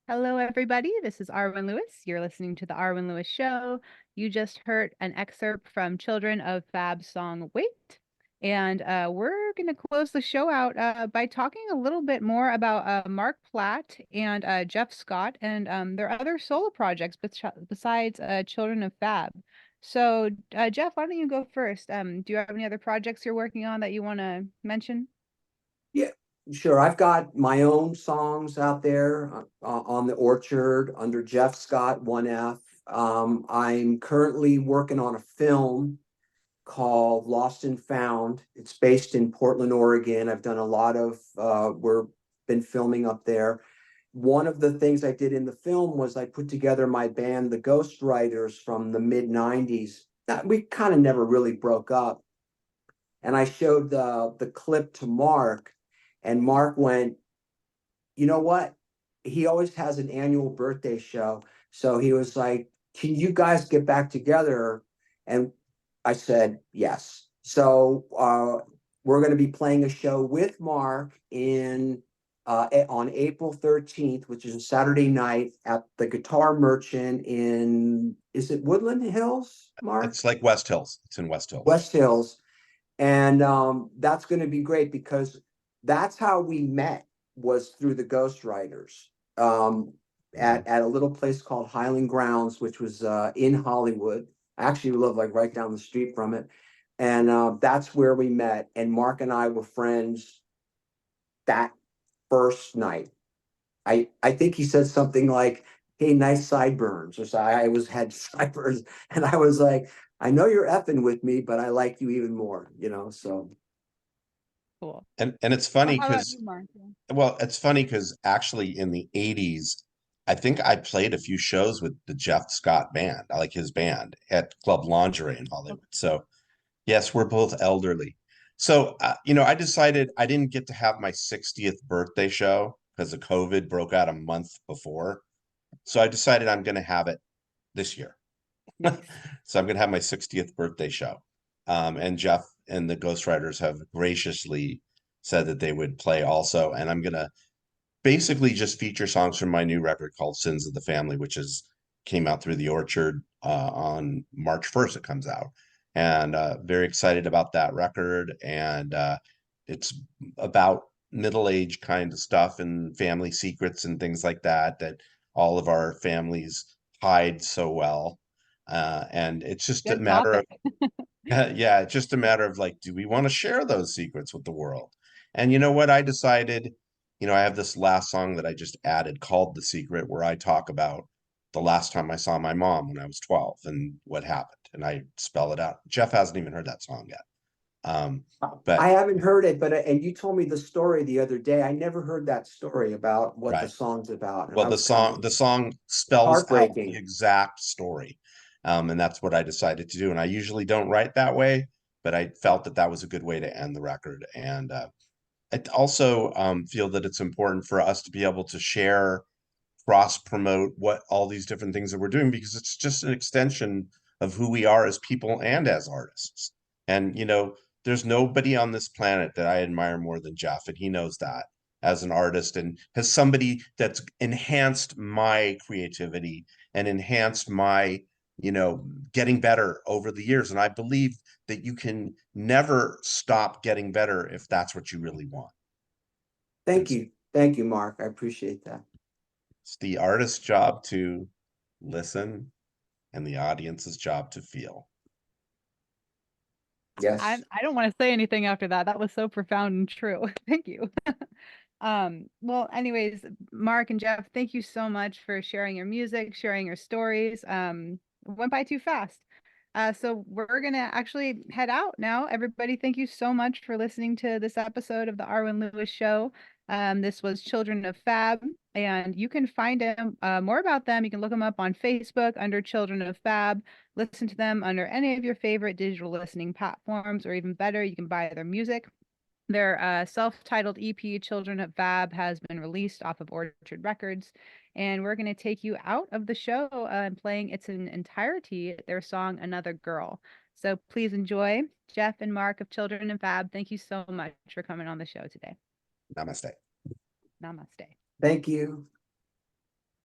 Hello, everybody. This is Arwen Lewis. You're listening to the Arwen Lewis Show. You just heard an excerpt from Children of Fab's song Wait. And we're going to close the show out by talking a little bit more about Marc Platt and Jef Scott and their other solo projects besides Children of Fab. So, Jeff, why don't you go first? Do you have any other projects you're working on that you want to mention? Yeah, sure. I've got my own songs out there on the Orchard under Jef Scott 1F. I'm currently working on a film called Lost and Found. It's based in Portland, Oregon. I've done a lot of we're been filming up there. One of the things I did in the film was I put together my band, the Ghostwriters, from the mid 90s. We kind of never really broke up. And I showed the clip to Marc, and Marc went, you know what? He always has an annual birthday show. So he was like, can you guys get back together? And I said, yes. So we're going to be playing a show with Marc on April 13th, which is a Saturday night at the Guitar Merchant is it Woodland Hills, Marc? It's like West Hills. It's in West Hills. West Hills. And that's going to be great because that's how we met, was through the Ghostwriters at a little place called Highland Grounds, which was in Hollywood. I actually live like right down the street from it. And that's where we met. And Marc and I were friends that first night. I think he said something like, hey, nice sideburns, or so. I had sideburns, and I was like, I know you're effing with me, but I like you even more, so. Cool. And it's funny How about because, you, Marc? well, it's funny because actually in the 80s, I think I played a few shows with the Jef Scott band. I like his band at Club Lingerie in Hollywood. So yes, we're both elderly. So, I decided I didn't get to have my 60th birthday show because the COVID broke out a month before. So I decided I'm going to have it this year. Nice. So I'm going to have my 60th birthday show. And Jef and the Ghostwriters have graciously said that they would play also. And I'm going to basically just feature songs from my new record called Sins of the Family, which came out through the Orchard on March 1st. It comes out. And very excited about that record. And it's about middle-aged kind of stuff and family secrets and things like that all of our families hide so well. And it's just a Good matter of, topic. yeah, it's just a matter of like, do we want to share those secrets with the world? And you know what? I decided, I have this last song that I just added called The Secret, where I talk about the last time I saw my mom when I was 12 and what happened. And I spell it out. Jef hasn't even heard that song yet. But I haven't heard it, and you told me the story the other day. I never heard that story about what the right. song's about. And Well, I was kind of the song spells out the heartbreaking. exact story. And that's what I decided to do. And I usually don't write that way, but I felt that that was a good way to end the record. And I also feel that it's important for us to be able to share, cross promote what all these different things that we're doing, because it's just an extension of who we are as people and as artists. And, there's nobody on this planet that I admire more than Jef, and he knows that as an artist and as somebody that's enhanced my creativity and enhanced my, getting better over the years. And I believe that you can never stop getting better if that's what you really want. Thank you. Thank you, Marc. I appreciate that. It's the artist's job to listen and the audience's job to feel. I Yes. I don't want to say anything after that. That was so profound and true. Thank you. Well, anyways, Marc and Jef, thank you so much for sharing your music, sharing your stories. It went by too fast. So we're gonna actually head out now. Everybody, thank you so much for listening to this episode of the Arwen Lewis Show. This was Children of Fab, and you can find them more about them. You can look them up on Facebook under Children of Fab. Listen to them under any of your favorite digital listening platforms, or even better, you can buy their music. Their self-titled EP, Children of Fab, has been released off of Orchard Records. And we're going to take you out of the show playing its entirety, their song, Another Girl. So please enjoy. Jef and Marc of Children of Fab, thank you so much for coming on the show today. Namaste. Namaste. Thank you.